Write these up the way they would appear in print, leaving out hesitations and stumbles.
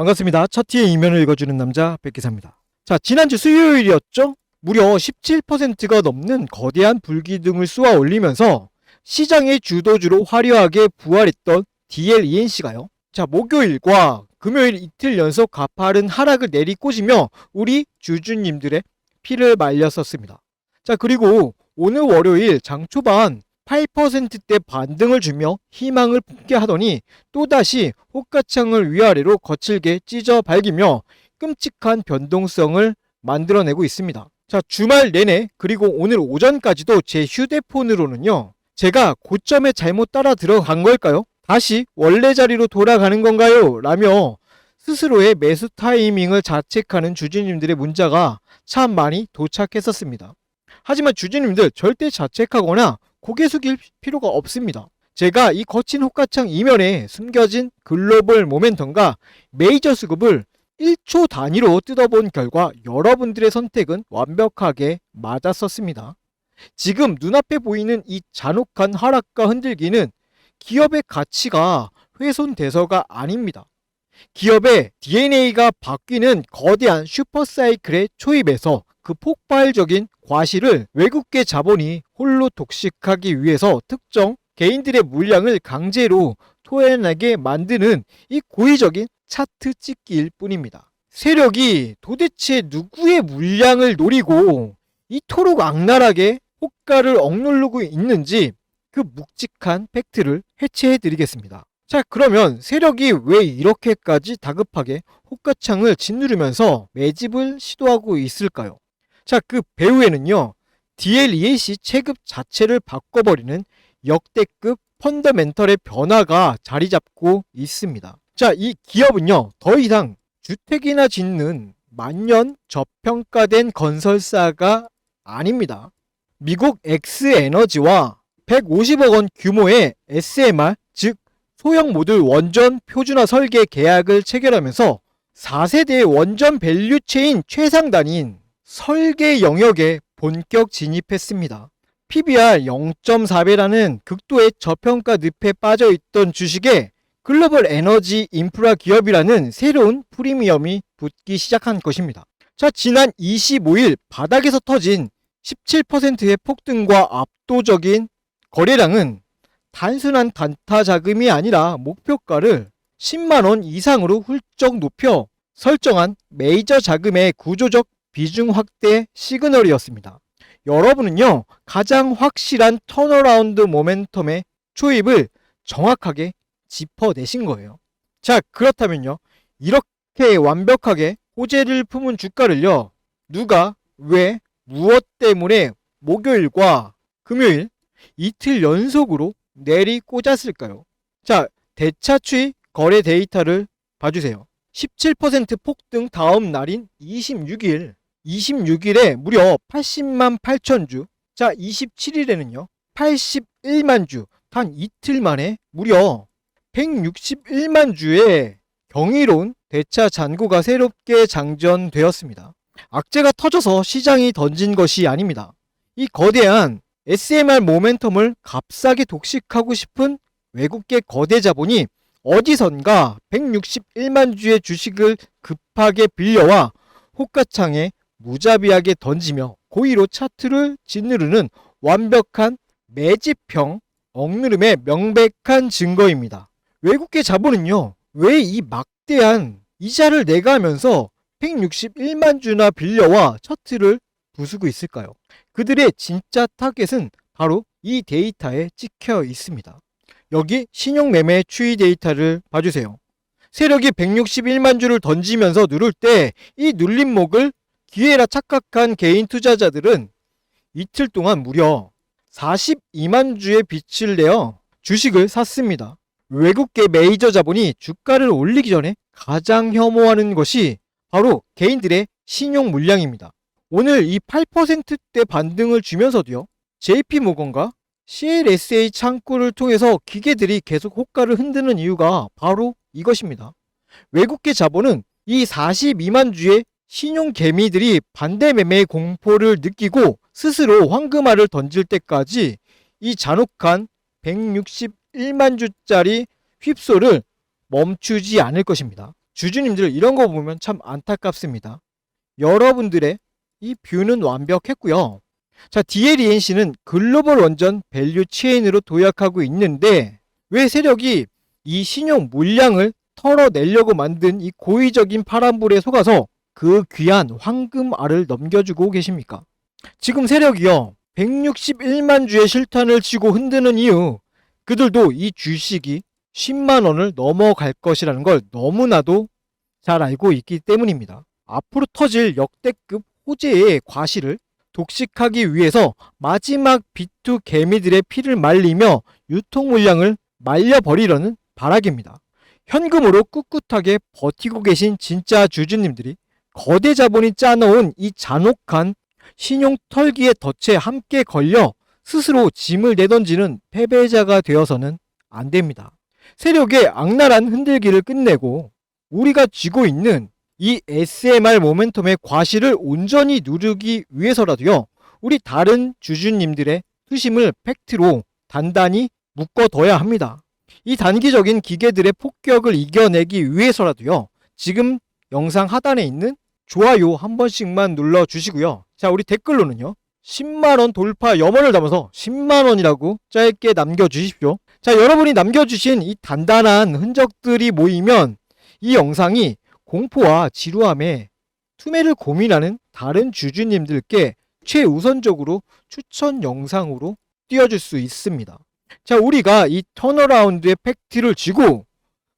반갑습니다. 차트의 이면을 읽어주는 남자 백기사입니다. 자, 지난주 수요일이었죠? 무려 17%가 넘는 거대한 불기둥을 쏘아 올리면서 시장의 주도주로 화려하게 부활했던 DLENC가요. 자, 목요일과 금요일 이틀 연속 가파른 하락을 내리꽂으며 우리 주주님들의 피를 말렸었습니다. 자, 그리고 오늘 월요일 장 초반 8%대 반등을 주며 희망을 품게 하더니 또다시 호가창을 위아래로 거칠게 찢어 발기며 끔찍한 변동성을 만들어내고 있습니다. 자, 주말 내내 그리고 오늘 오전까지도 제 휴대폰으로는요, 제가 고점에 잘못 따라 들어간 걸까요? 다시 원래 자리로 돌아가는 건가요? 라며 스스로의 매수 타이밍을 자책하는 주주님들의 문자가 참 많이 도착했었습니다. 하지만 주주님들 절대 자책하거나 고개 숙일 필요가 없습니다. 제가 이 거친 호가창 이면에 숨겨진 글로벌 모멘텀과 메이저 수급을 1초 단위로 뜯어본 결과 여러분들의 선택은 완벽하게 맞았었습니다. 지금 눈앞에 보이는 이 잔혹한 하락과 흔들기는 기업의 가치가 훼손돼서가 아닙니다. 기업의 DNA가 바뀌는 거대한 슈퍼사이클의 초입에서 그 폭발적인 과실을 외국계 자본이 홀로 독식하기 위해서 특정 개인들의 물량을 강제로 토해내게 만드는 이 고의적인 차트 찍기일 뿐입니다. 세력이 도대체 누구의 물량을 노리고 이토록 악랄하게 호가를 억누르고 있는지 그 묵직한 팩트를 해체해 드리겠습니다. 자, 그러면 세력이 왜 이렇게까지 다급하게 호가창을 짓누르면서 매집을 시도하고 있을까요? 자, 그 배후에는요, DLENC 체급 자체를 바꿔버리는 역대급 펀더멘털의 변화가 자리 잡고 있습니다. 자, 이 기업은요, 더 이상 주택이나 짓는 만년 저평가된 건설사가 아닙니다. 미국 X에너지와 150억 원 규모의 SMR, 즉 소형 모듈 원전 표준화 설계 계약을 체결하면서 4세대 원전 밸류체인 최상단인 설계 영역에 본격 진입했습니다. PBR 0.4배라는 극도의 저평가 늪에 빠져있던 주식에 글로벌 에너지 인프라 기업이라는 새로운 프리미엄이 붙기 시작한 것입니다. 자, 지난 25일 바닥에서 터진 17%의 폭등과 압도적인 거래량은 단순한 단타 자금이 아니라 목표가를 10만원 이상으로 훌쩍 높여 설정한 메이저 자금의 구조적 비중 확대 시그널이었습니다. 여러분은요, 가장 확실한 턴어라운드 모멘텀의 초입을 정확하게 짚어내신 거예요. 자, 그렇다면요, 이렇게 완벽하게 호재를 품은 주가를요, 누가 왜 무엇 때문에 목요일과 금요일 이틀 연속으로 내리꽂았을까요? 자, 대차추이 거래 데이터를 봐주세요. 17% 폭등 다음 날인 26일에 무려 80만 8천 주, 자 27일에는요 81만 주, 단 이틀 만에 무려 161만 주의 경이로운 대차 잔고가 새롭게 장전되었습니다. 악재가 터져서 시장이 던진 것이 아닙니다. 이 거대한 SMR 모멘텀을 값싸게 독식하고 싶은 외국계 거대 자본이 어디선가 161만 주의 주식을 급하게 빌려와 호가창에 무자비하게 던지며 고의로 차트를 짓누르는 완벽한 매집형 억누름의 명백한 증거입니다. 외국계 자본은요, 왜 이 막대한 이자를 내가면서 161만 주나 빌려와 차트를 부수고 있을까요? 그들의 진짜 타겟은 바로 이 데이터에 찍혀 있습니다. 여기 신용매매 추이 데이터를 봐주세요. 세력이 161만 주를 던지면서 누를 때 이 눌림목을 기회라 착각한 개인 투자자들은 이틀 동안 무려 42만 주의 빚을 내어 주식을 샀습니다. 외국계 메이저 자본이 주가를 올리기 전에 가장 혐오하는 것이 바로 개인들의 신용 물량입니다. 오늘 이 8%대 반등을 주면서도요, JP모건과 CLSA 창구를 통해서 기계들이 계속 호가를 흔드는 이유가 바로 이것입니다. 외국계 자본은 이 42만 주의 신용 개미들이 반대 매매의 공포를 느끼고 스스로 황금알을 던질 때까지 이 잔혹한 161만 주짜리 휩소를 멈추지 않을 것입니다. 주주님들 이런 거 보면 참 안타깝습니다. 여러분들의 이 뷰는 완벽했고요. 자, DLENC는 글로벌 원전 밸류 체인으로 도약하고 있는데 왜 세력이 이 신용 물량을 털어내려고 만든 이 고의적인 파란불에 속아서 그 귀한 황금알을 넘겨주고 계십니까? 지금 세력이요 161만 주의 실탄을 치고 흔드는 이유, 그들도 이 주식이 10만 원을 넘어갈 것이라는 걸 너무나도 잘 알고 있기 때문입니다. 앞으로 터질 역대급 호재의 과실을 독식하기 위해서 마지막 B2 개미들의 피를 말리며 유통 물량을 말려버리려는 발악입니다. 현금으로 꿋꿋하게 버티고 계신 진짜 주주님들이 거대 자본이 짜놓은 이 잔혹한 신용 털기의 덫에 함께 걸려 스스로 짐을 내던지는 패배자가 되어서는 안 됩니다. 세력의 악랄한 흔들기를 끝내고 우리가 쥐고 있는 이 SMR 모멘텀의 과실을 온전히 누르기 위해서라도요, 우리 다른 주주님들의 투심을 팩트로 단단히 묶어둬야 합니다. 이 단기적인 기계들의 폭격을 이겨내기 위해서라도요, 지금 영상 하단에 있는 좋아요 한 번씩만 눌러주시고요. 자, 우리 댓글로는요, 10만원 돌파 염원을 담아서 10만원이라고 짧게 남겨주십시오. 자, 여러분이 남겨주신 이 단단한 흔적들이 모이면 이 영상이 공포와 지루함에 투매를 고민하는 다른 주주님들께 최우선적으로 추천 영상으로 띄워줄 수 있습니다. 자, 우리가 이 턴어라운드의 팩트를 쥐고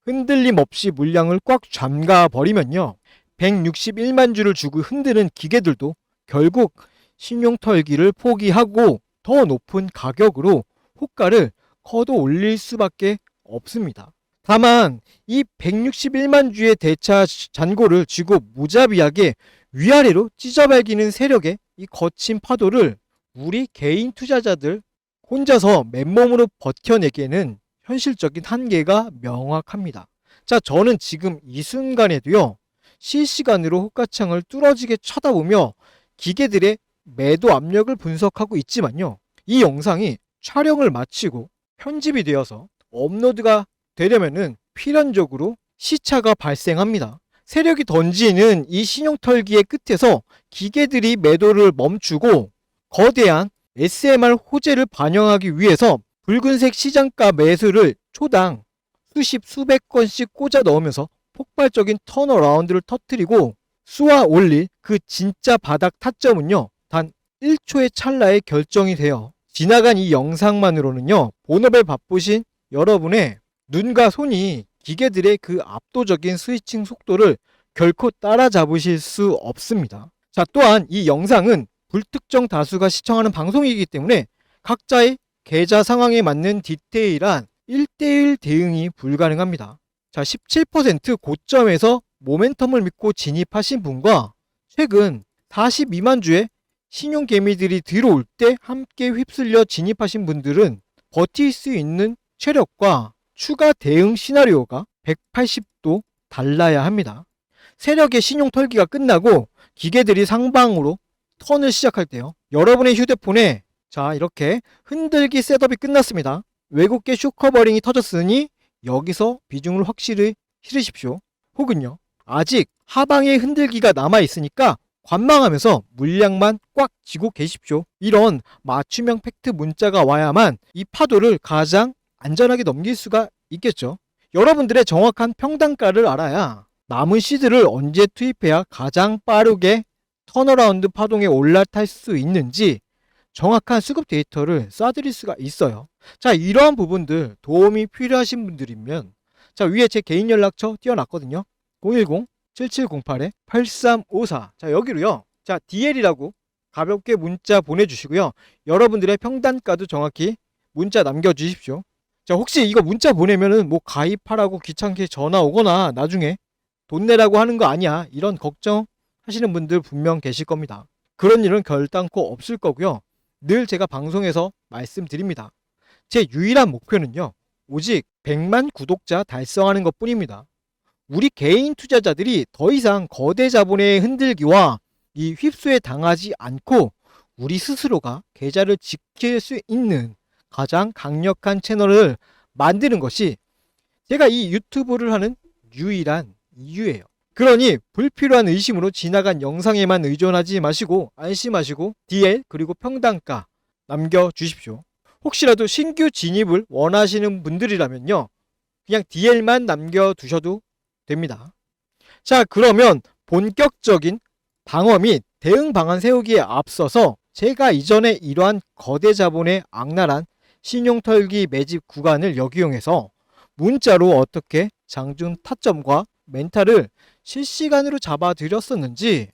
흔들림 없이 물량을 꽉 잠가 버리면요, 161만 주를 주고 흔드는 기계들도 결국 신용 털기를 포기하고 더 높은 가격으로 호가를 거둬 올릴 수밖에 없습니다. 다만 이 161만 주의 대차 잔고를 쥐고 무자비하게 위아래로 찢어발기는 세력의 이 거친 파도를 우리 개인 투자자들 혼자서 맨몸으로 버텨내기에는 현실적인 한계가 명확합니다. 자, 저는 지금 이 순간에도요, 실시간으로 호가창을 뚫어지게 쳐다보며 기계들의 매도 압력을 분석하고 있지만요, 이 영상이 촬영을 마치고 편집이 되어서 업로드가 되려면은 필연적으로 시차가 발생합니다. 세력이 던지는 이 신용 털기의 끝에서 기계들이 매도를 멈추고 거대한 SMR 호재를 반영하기 위해서 붉은색 시장가 매수를 초당 수십 수백 건씩 꽂아 넣으면서 폭발적인 턴어라운드를 터뜨리고 쏘아 올릴 그 진짜 바닥 타점은요, 단 1초의 찰나에 결정이 돼요. 지나간 이 영상만으로는요, 본업에 바쁘신 여러분의 눈과 손이 기계들의 그 압도적인 스위칭 속도를 결코 따라잡으실 수 없습니다. 자, 또한 이 영상은 불특정 다수가 시청하는 방송이기 때문에 각자의 계좌 상황에 맞는 디테일한 1대1 대응이 불가능합니다. 자, 17% 고점에서 모멘텀을 믿고 진입하신 분과 최근 42만 주의 신용 개미들이 들어올 때 함께 휩쓸려 진입하신 분들은 버틸 수 있는 체력과 추가 대응 시나리오가 180도 달라야 합니다. 세력의 신용 털기가 끝나고 기계들이 상방으로 턴을 시작할 때요, 여러분의 휴대폰에 자, 이렇게 흔들기 셋업이 끝났습니다. 외국계 쇼커버링이 터졌으니 여기서 비중을 확실히 실으십시오. 혹은요, 아직 하방의 흔들기가 남아있으니까 관망하면서 물량만 꽉 쥐고 계십시오. 이런 맞춤형 팩트 문자가 와야만 이 파도를 가장 안전하게 넘길 수가 있겠죠. 여러분들의 정확한 평단가를 알아야 남은 시드를 언제 투입해야 가장 빠르게 턴어라운드 파동에 올라탈 수 있는지 정확한 수급 데이터를 쏴드릴 수가 있어요. 자, 이러한 부분들 도움이 필요하신 분들이면 자, 위에 제 개인 연락처 띄워놨거든요. 010-7708-8354. 자, 여기로요, 자, DL이라고 가볍게 문자 보내주시고요, 여러분들의 평단가도 정확히 문자 남겨주십시오. 자, 혹시 이거 문자 보내면은 뭐 가입하라고 귀찮게 전화 오거나 나중에 돈 내라고 하는 거 아니야, 이런 걱정 하시는 분들 분명 계실 겁니다. 그런 일은 결단코 없을 거고요. 늘 제가 방송에서 말씀드립니다. 제 유일한 목표는요, 오직 100만 구독자 달성하는 것 뿐입니다. 우리 개인 투자자들이 더 이상 거대 자본의 흔들기와 이 휩수에 당하지 않고 우리 스스로가 계좌를 지킬 수 있는 가장 강력한 채널을 만드는 것이 제가 이 유튜브를 하는 유일한 이유예요. 그러니 불필요한 의심으로 지나간 영상에만 의존하지 마시고 안심하시고 DL 그리고 평단가 남겨주십시오. 혹시라도 신규 진입을 원하시는 분들이라면요, 그냥 DL만 남겨두셔도 됩니다. 자, 그러면 본격적인 방어 및 대응 방안 세우기에 앞서서 제가 이전에 이러한 거대 자본의 악랄한 신용털기 매집 구간을 역이용해서 문자로 어떻게 장중 타점과 멘탈을 실시간으로 잡아드렸었는지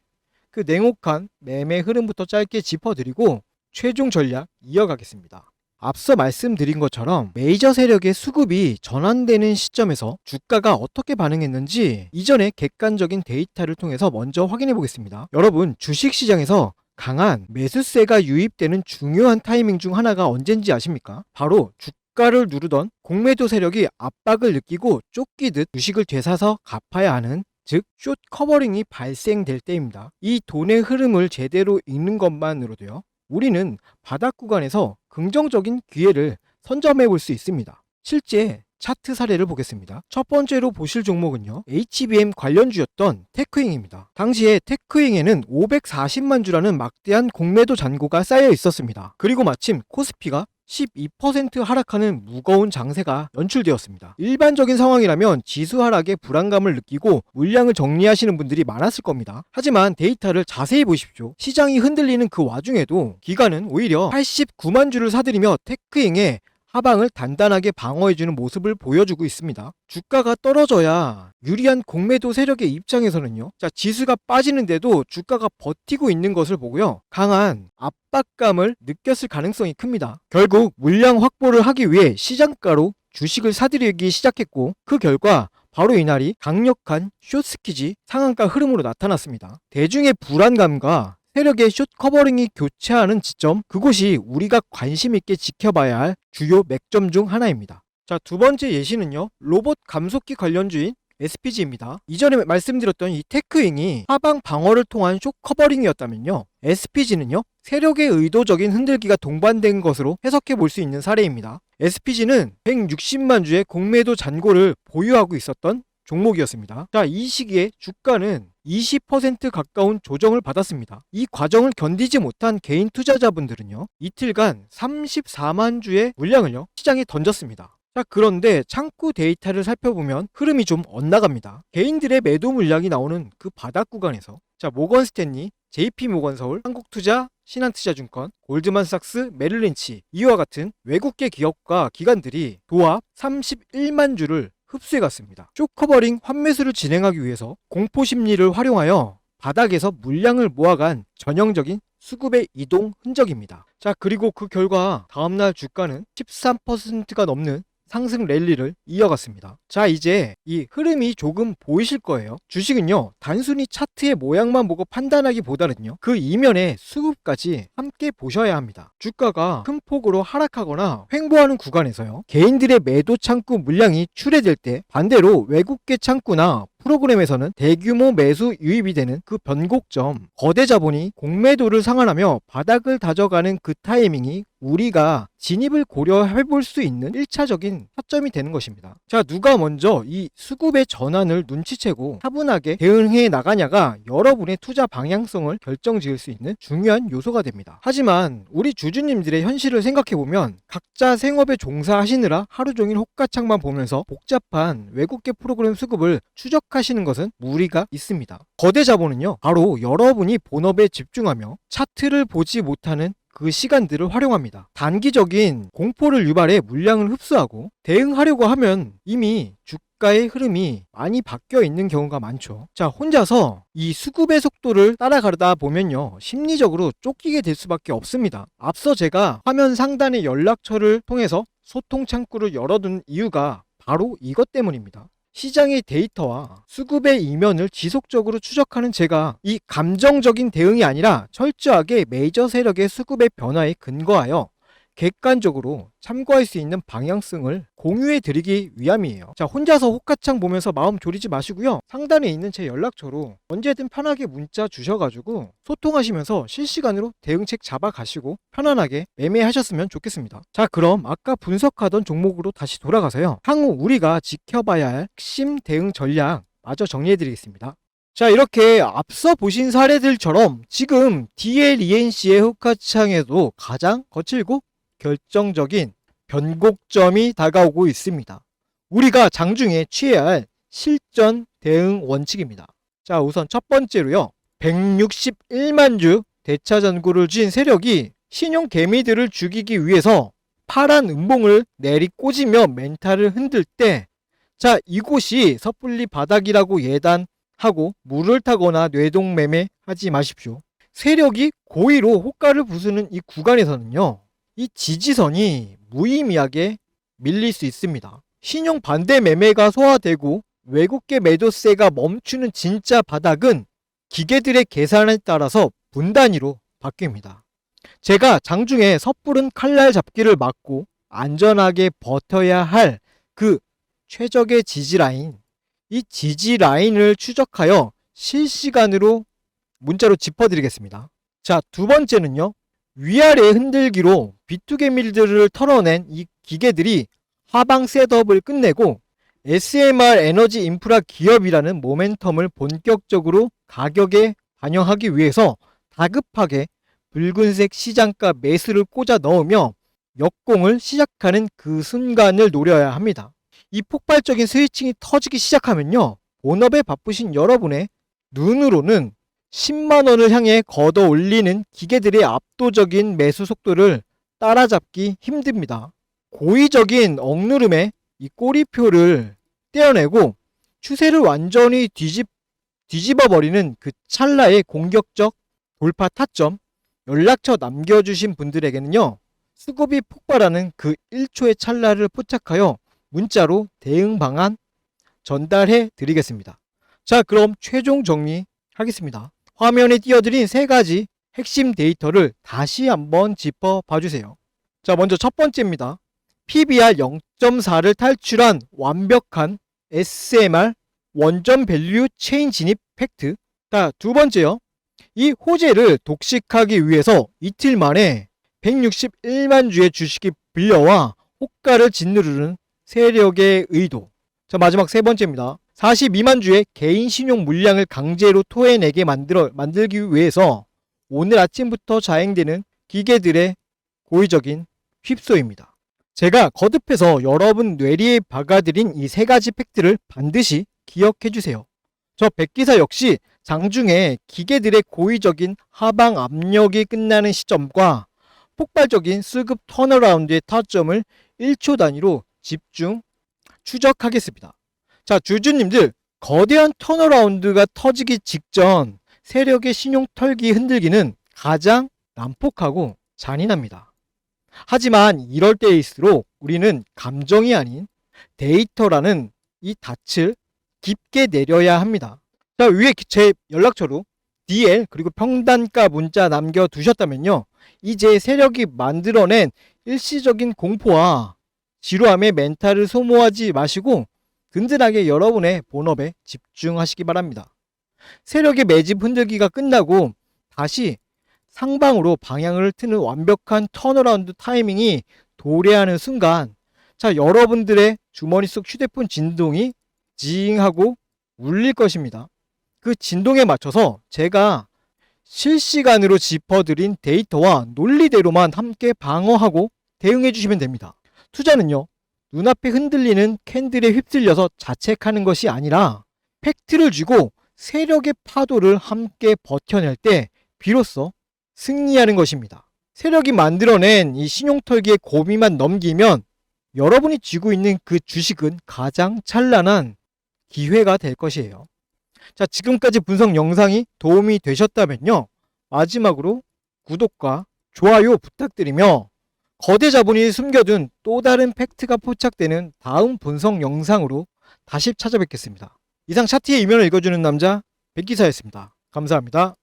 그 냉혹한 매매 흐름부터 짧게 짚어드리고 최종 전략 이어가겠습니다. 앞서 말씀드린 것처럼 메이저 세력의 수급이 전환되는 시점에서 주가가 어떻게 반응했는지 이전의 객관적인 데이터를 통해서 먼저 확인해 보겠습니다. 여러분, 주식시장에서 강한 매수세가 유입되는 중요한 타이밍 중 하나가 언젠지 아십니까? 바로 주가를 누르던 공매도 세력이 압박을 느끼고 쫓기듯 주식을 되사서 갚아야 하는, 즉 숏 커버링이 발생될 때입니다. 이 돈의 흐름을 제대로 읽는 것만으로도요, 우리는 바닥 구간에서 긍정적인 기회를 선점해 볼 수 있습니다. 실제 차트 사례를 보겠습니다. 첫 번째로 보실 종목은요, HBM 관련주였던 테크잉입니다. 당시에 테크잉에는 540만 주라는 막대한 공매도 잔고가 쌓여 있었습니다. 그리고 마침 코스피가 12% 하락하는 무거운 장세가 연출되었습니다. 일반적인 상황이라면 지수 하락에 불안감을 느끼고 물량을 정리하시는 분들이 많았을 겁니다. 하지만 데이터를 자세히 보십시오. 시장이 흔들리는 그 와중에도 기관은 오히려 89만 주를 사들이며 테크잉의 하방을 단단하게 방어해주는 모습을 보여주고 있습니다. 주가가 떨어져야 유리한 공매도 세력의 입장에서는요, 자, 지수가 빠지는데도 주가가 버티고 있는 것을 보고요, 강한 압박감을 느꼈을 가능성이 큽니다. 결국 물량 확보를 하기 위해 시장가로 주식을 사들이기 시작했고, 그 결과 바로 이날이 강력한 숏스키지 상한가 흐름으로 나타났습니다. 대중의 불안감과 세력의 숏 커버링이 교차하는 지점, 그곳이 우리가 관심 있게 지켜봐야 할 주요 맥점 중 하나입니다. 자, 두 번째 예시는요, 로봇 감속기 관련주인 SPG입니다. 이전에 말씀드렸던 이 테크잉이 하방 방어를 통한 숏 커버링이었다면요, SPG는요, 세력의 의도적인 흔들기가 동반된 것으로 해석해 볼 수 있는 사례입니다. SPG는 160만 주의 공매도 잔고를 보유하고 있었던 종목이었습니다. 자, 이 시기에 주가는 20% 가까운 조정을 받았습니다. 이 과정을 견디지 못한 개인 투자자분들은요, 이틀간 34만 주의 물량을요, 시장에 던졌습니다. 자, 그런데 창구 데이터를 살펴보면 흐름이 좀 엇나갑니다. 개인들의 매도 물량이 나오는 그 바닥 구간에서, 자, 모건스탠리, JP모건서울, 한국투자, 신한투자증권, 골드만삭스, 메릴린치, 이와 같은 외국계 기업과 기관들이 도합 31만 주를 흡수해갔습니다. 숏커버링 환매수를 진행하기 위해서 공포심리를 활용하여 바닥에서 물량을 모아간 전형적인 수급의 이동 흔적입니다. 자, 그리고 그 결과 다음날 주가는 13%가 넘는 상승 랠리를 이어갔습니다. 자, 이제 이 흐름이 조금 보이실 거예요. 주식은요, 단순히 차트의 모양만 보고 판단하기보다는요, 그 이면의 수급까지 함께 보셔야 합니다. 주가가 큰 폭으로 하락하거나 횡보하는 구간에서요, 개인들의 매도 창구 물량이 출회될 때 반대로 외국계 창구나 프로그램에서는 대규모 매수 유입이 되는 그 변곡점, 거대 자본이 공매도를 상환하며 바닥을 다져가는 그 타이밍이 우리가 진입을 고려해 볼 수 있는 1차적인 타점이 되는 것입니다. 자, 누가 먼저 이 수급의 전환을 눈치채고 차분하게 대응해 나가냐가 여러분의 투자 방향성을 결정지을 수 있는 중요한 요소가 됩니다. 하지만 우리 주주님들의 현실을 생각해보면 각자 생업에 종사하시느라 하루 종일 호가창만 보면서 복잡한 외국계 프로그램 수급을 추적하시는 것은 무리가 있습니다. 거대 자본은요, 바로 여러분이 본업에 집중하며 차트를 보지 못하는 그 시간들을 활용합니다. 단기적인 공포를 유발해 물량을 흡수하고 대응하려고 하면 이미 주가의 흐름이 많이 바뀌어 있는 경우가 많죠. 자, 혼자서 이 수급의 속도를 따라가다 보면요, 심리적으로 쫓기게 될 수밖에 없습니다. 앞서 제가 화면 상단의 연락처를 통해서 소통 창구를 열어둔 이유가 바로 이것 때문입니다. 시장의 데이터와 수급의 이면을 지속적으로 추적하는 제가 이 감정적인 대응이 아니라 철저하게 메이저 세력의 수급의 변화에 근거하여 객관적으로 참고할 수 있는 방향성을 공유해 드리기 위함이에요. 자, 혼자서 호가창 보면서 마음 졸이지 마시고요, 상단에 있는 제 연락처로 언제든 편하게 문자 주셔가지고 소통하시면서 실시간으로 대응책 잡아가시고 편안하게 매매하셨으면 좋겠습니다. 자, 그럼 아까 분석하던 종목으로 다시 돌아가서요, 향후 우리가 지켜봐야 할 핵심 대응 전략 마저 정리해드리겠습니다. 자, 이렇게 앞서 보신 사례들처럼 지금 DLENC의 호가창에도 가장 거칠고 결정적인 변곡점이 다가오고 있습니다. 우리가 장중에 취해야 할 실전 대응 원칙입니다. 자, 우선 첫 번째로요. 161만 주 대차 잔고를 쥔 세력이 신용 개미들을 죽이기 위해서 파란 음봉을 내리꽂으며 멘탈을 흔들 때, 자, 이곳이 섣불리 바닥이라고 예단하고 물을 타거나 뇌동매매 하지 마십시오. 세력이 고의로 호가를 부수는 이 구간에서는요, 이 지지선이 무의미하게 밀릴 수 있습니다. 신용 반대 매매가 소화되고 외국계 매도세가 멈추는 진짜 바닥은 기계들의 계산에 따라서 분단위로 바뀝니다. 제가 장중에 섣부른 칼날 잡기를 막고 안전하게 버텨야 할 그 최적의 지지라인, 이 지지라인을 추적하여 실시간으로 문자로 짚어드리겠습니다. 자, 두 번째는요. 위아래 흔들기로 비투개밀들을 털어낸 이 기계들이 하방 셋업을 끝내고 SMR 에너지 인프라 기업이라는 모멘텀을 본격적으로 가격에 반영하기 위해서 다급하게 붉은색 시장가 매수를 꽂아 넣으며 역공을 시작하는 그 순간을 노려야 합니다. 이 폭발적인 스위칭이 터지기 시작하면요, 본업에 바쁘신 여러분의 눈으로는 10만원을 향해 걷어 올리는 기계들의 압도적인 매수 속도를 따라잡기 힘듭니다. 고의적인 억누름에 이 꼬리표를 떼어내고 추세를 완전히 뒤집어버리는 그 찰나의 공격적 돌파 타점, 연락처 남겨주신 분들에게는요, 수급이 폭발하는 그 1초의 찰나를 포착하여 문자로 대응 방안 전달해 드리겠습니다. 자, 그럼 최종 정리하겠습니다. 화면에 띄워드린 세 가지 핵심 데이터를 다시 한번 짚어봐 주세요. 자, 먼저 첫 번째입니다. PBR 0.4를 탈출한 완벽한 SMR 원점 밸류 체인 진입 팩트. 자, 두 번째요. 이 호재를 독식하기 위해서 이틀 만에 161만 주의 주식이 빌려와 호가를 짓누르는 세력의 의도. 자, 마지막 세 번째입니다. 42만 주의 개인 신용 물량을 강제로 토해내게 만들기 위해서 오늘 아침부터 자행되는 기계들의 고의적인 휩소입니다. 제가 거듭해서 여러분 뇌리에 박아드린 이 세 가지 팩트를 반드시 기억해 주세요. 저 백기사 역시 장중에 기계들의 고의적인 하방 압력이 끝나는 시점과 폭발적인 수급 턴어라운드의 타점을 1초 단위로 집중 추적하겠습니다. 자, 주주님들, 거대한 턴어라운드가 터지기 직전 세력의 신용 털기 흔들기는 가장 난폭하고 잔인합니다. 하지만 이럴 때일수록 우리는 감정이 아닌 데이터라는 이 닻을 깊게 내려야 합니다. 자, 위에 제 연락처로 DL 그리고 평단가 문자 남겨두셨다면요, 이제 세력이 만들어낸 일시적인 공포와 지루함의 멘탈을 소모하지 마시고 든든하게 여러분의 본업에 집중하시기 바랍니다. 세력의 매집 흔들기가 끝나고 다시 상방으로 방향을 트는 완벽한 턴어라운드 타이밍이 도래하는 순간, 자, 여러분들의 주머니 속 휴대폰 진동이 징하고 울릴 것입니다. 그 진동에 맞춰서 제가 실시간으로 짚어드린 데이터와 논리대로만 함께 방어하고 대응해 주시면 됩니다. 투자는요, 눈앞에 흔들리는 캔들에 휩쓸려서 자책하는 것이 아니라 팩트를 쥐고 세력의 파도를 함께 버텨낼 때 비로소 승리하는 것입니다. 세력이 만들어낸 이 신용털기의 고비만 넘기면 여러분이 쥐고 있는 그 주식은 가장 찬란한 기회가 될 것이에요. 자, 지금까지 분석 영상이 도움이 되셨다면요, 마지막으로 구독과 좋아요 부탁드리며 거대 자본이 숨겨둔 또 다른 팩트가 포착되는 다음 분석 영상으로 다시 찾아뵙겠습니다. 이상 차트의 이면을 읽어주는 남자 백기사였습니다. 감사합니다.